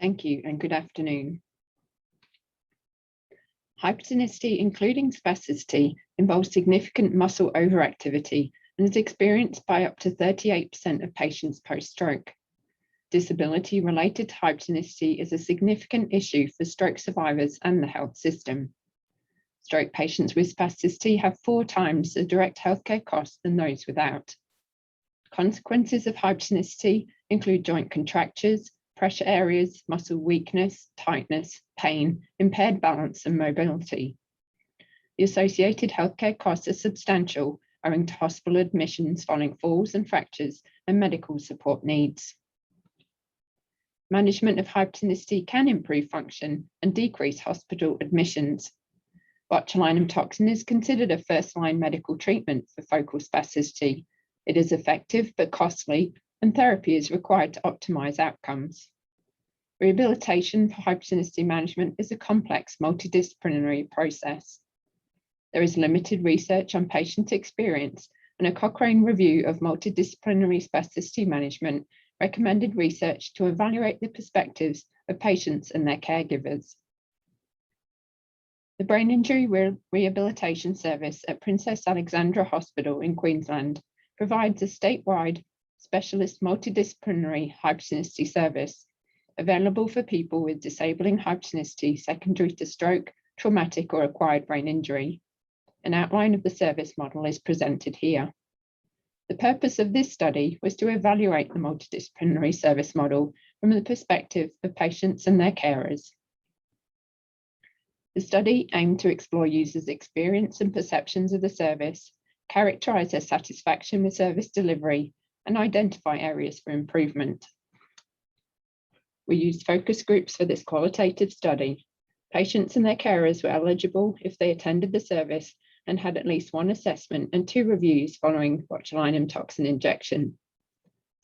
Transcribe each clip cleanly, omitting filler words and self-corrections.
Thank you and good afternoon. Hypertonicity, including spasticity, involves significant muscle overactivity and is experienced by up to 38% of patients post-stroke. Disability related to hypertonicity is a significant issue for stroke survivors and the health system. Stroke patients with spasticity have 4 times the direct healthcare costs than those without. Consequences of hypertonicity include joint contractures, pressure areas, muscle weakness, tightness, pain, impaired balance and mobility. The associated healthcare costs are substantial, owing to hospital admissions following falls and fractures and medical support needs. Management of hypertonicity can improve function and decrease hospital admissions. Botulinum toxin is considered a first-line medical treatment for focal spasticity. It is effective but costly, and therapy is required to optimize outcomes. Rehabilitation for hypertonicity management is a complex multidisciplinary process. There is limited research on patient experience, and a Cochrane review of multidisciplinary spasticity management recommended research to evaluate the perspectives of patients and their caregivers. The Brain Injury Rehabilitation Service at Princess Alexandra Hospital in Queensland provides a statewide specialist multidisciplinary hypertonicity service available for people with disabling hypertonicity secondary to stroke, traumatic or acquired brain injury. An outline of the service model is presented here. The purpose of this study was to evaluate the multidisciplinary service model from the perspective of patients and their carers. The study aimed to explore users' experience and perceptions of the service, characterize their satisfaction with service delivery, and identify areas for improvement. We used focus groups for this qualitative study. Patients and their carers were eligible if they attended the service and had at least 1 assessment and 2 reviews following botulinum toxin injection.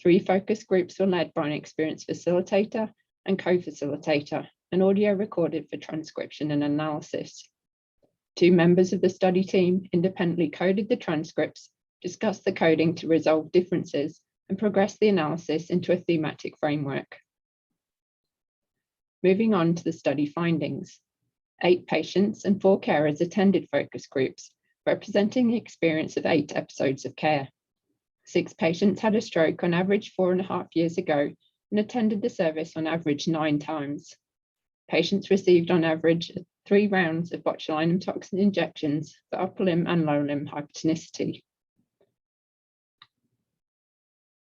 3 focus groups were led by an experienced facilitator and co-facilitator, and audio recorded for transcription and analysis. 2 members of the study team independently coded the transcripts, discussed the coding to resolve differences, and progressed the analysis into a thematic framework. Moving on to the study findings. 8 patients and 4 carers attended focus groups, representing the experience of 8 episodes of care. 6 patients had a stroke on average 4.5 years ago and attended the service on average 9 times. Patients received on average 3 rounds of botulinum toxin injections for upper limb and lower limb hypertonicity.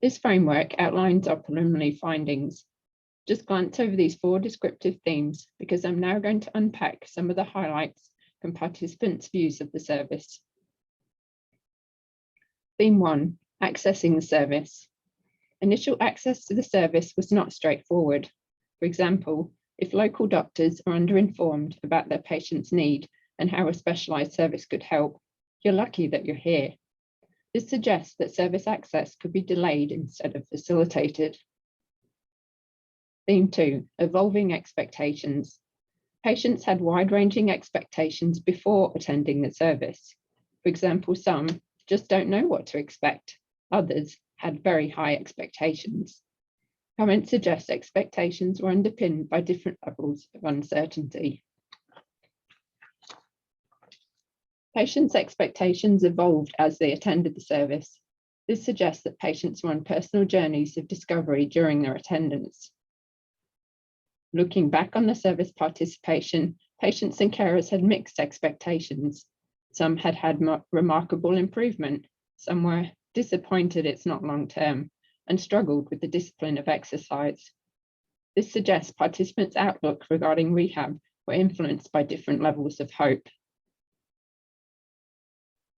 This framework outlines our preliminary findings. Just glance over these 4 descriptive themes because I'm now going to unpack some of the highlights from participants' views of the service. Theme 1, accessing the service. Initial access to the service was not straightforward. For example, if local doctors are underinformed about their patient's need and how a specialised service could help, you're lucky that you're here. This suggests that service access could be delayed instead of facilitated. Theme 2, evolving expectations. Patients had wide-ranging expectations before attending the service. For example, some just don't know what to expect. Others had very high expectations. Comments suggest expectations were underpinned by different levels of uncertainty. Patients' expectations evolved as they attended the service. This suggests that patients were on personal journeys of discovery during their attendance. Looking back on the service participation, patients and carers had mixed expectations. Some had remarkable improvement, some were disappointed it's not long-term, and struggled with the discipline of exercise. This suggests participants' outlook regarding rehab were influenced by different levels of hope.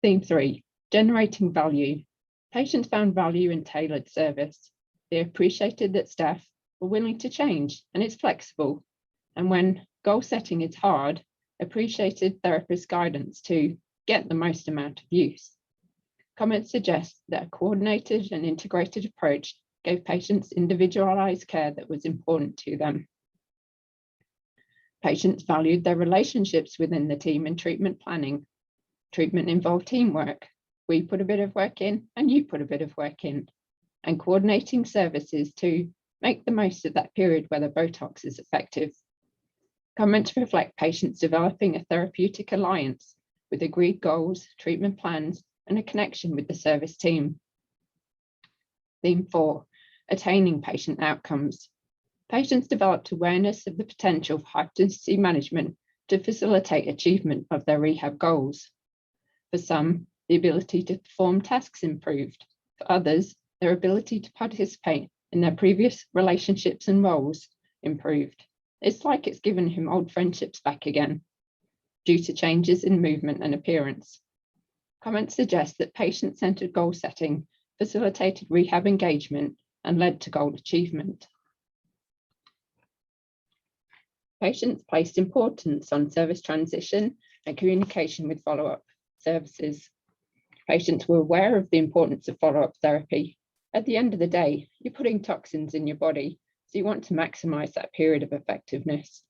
Theme 3, generating value. Patients found value in tailored service. They appreciated that staff were willing to change and it's flexible. And when goal setting is hard, appreciated therapist guidance to get the most amount of use. Comments suggest that a coordinated and integrated approach gave patients individualized care that was important to them. Patients valued their relationships within the team in treatment planning. Treatment involved teamwork. We put a bit of work in and you put a bit of work in. And coordinating services to Make the most of that period where the Botox is effective. Comments reflect patients developing a therapeutic alliance with agreed goals, treatment plans, and a connection with the service team. Theme 4, attaining patient outcomes. Patients developed awareness of the potential for hypertonicity management to facilitate achievement of their rehab goals. For some, the ability to perform tasks improved. For others, their ability to participate in their previous relationships and roles improved. It's like it's given him old friendships back again, due to changes in movement and appearance. Comments suggest that patient-centered goal setting facilitated rehab engagement and led to goal achievement. Patients placed importance on service transition and communication with follow-up services. Patients were aware of the importance of follow-up therapy. At the end of the day, you're putting toxins in your body, so you want to maximize that period of effectiveness.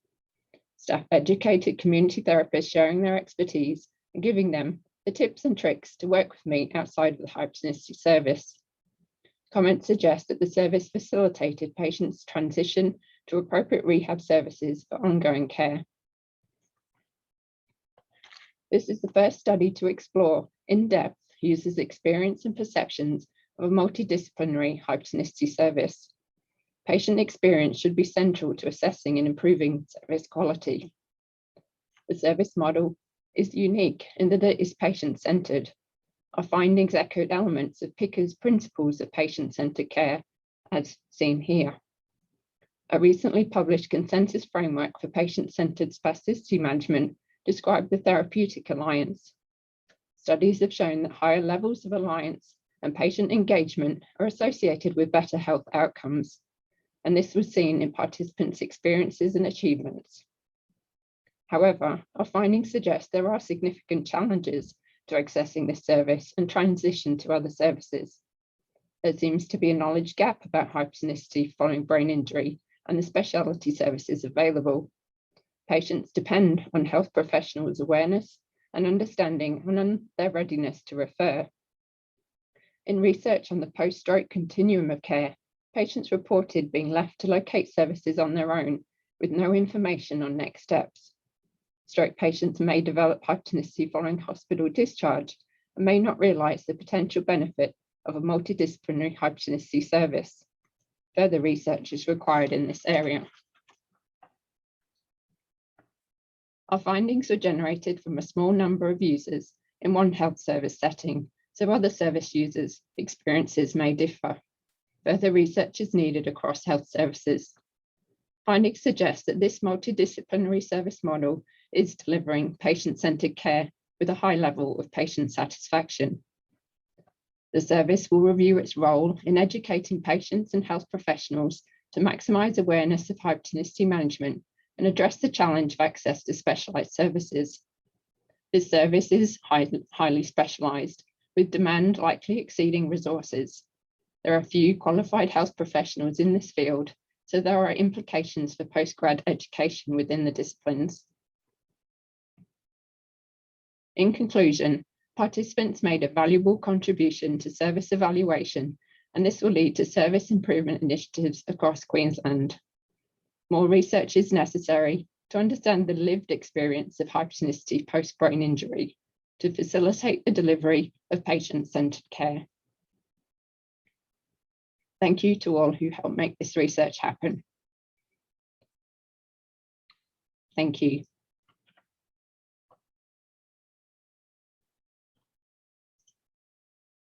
Staff educated community therapists sharing their expertise and giving them the tips and tricks to work with me outside of the hypertonicity service. Comments suggest that the service facilitated patients' transition to appropriate rehab services for ongoing care. This is the first study to explore in depth users' experience and perceptions of a multidisciplinary hypertonicity service. Patient experience should be central to assessing and improving service quality. The service model is unique in that it is patient-centered. Our findings echoed elements of Picker's principles of patient-centered care, as seen here. A recently published consensus framework for patient-centered spasticity management described the therapeutic alliance. Studies have shown that higher levels of alliance and patient engagement are associated with better health outcomes, and this was seen in participants' experiences and achievements. However, our findings suggest there are significant challenges to accessing this service and transition to other services. There seems to be a knowledge gap about hypertonicity following brain injury and the specialty services available. Patients depend on health professionals' awareness and understanding and on their readiness to refer. In research on the post-stroke continuum of care, patients reported being left to locate services on their own with no information on next steps. Stroke patients may develop hypertonicity following hospital discharge and may not realize the potential benefit of a multidisciplinary hypertonicity service. Further research is required in this area. Our findings were generated from a small number of users in one health service setting, so other service users' experiences may differ. Further research is needed across health services. Findings suggest that this multidisciplinary service model is delivering patient-centered care with a high level of patient satisfaction. The service will review its role in educating patients and health professionals to maximize awareness of hypertonicity management and address the challenge of access to specialized services. This service is highly specialized, with demand likely exceeding resources. There are few qualified health professionals in this field, so there are implications for postgrad education within the disciplines. In conclusion, participants made a valuable contribution to service evaluation, and this will lead to service improvement initiatives across Queensland. More research is necessary to understand the lived experience of hypertonicity post-brain injury to facilitate the delivery of patient-centered care. Thank you to all who helped make this research happen. Thank you.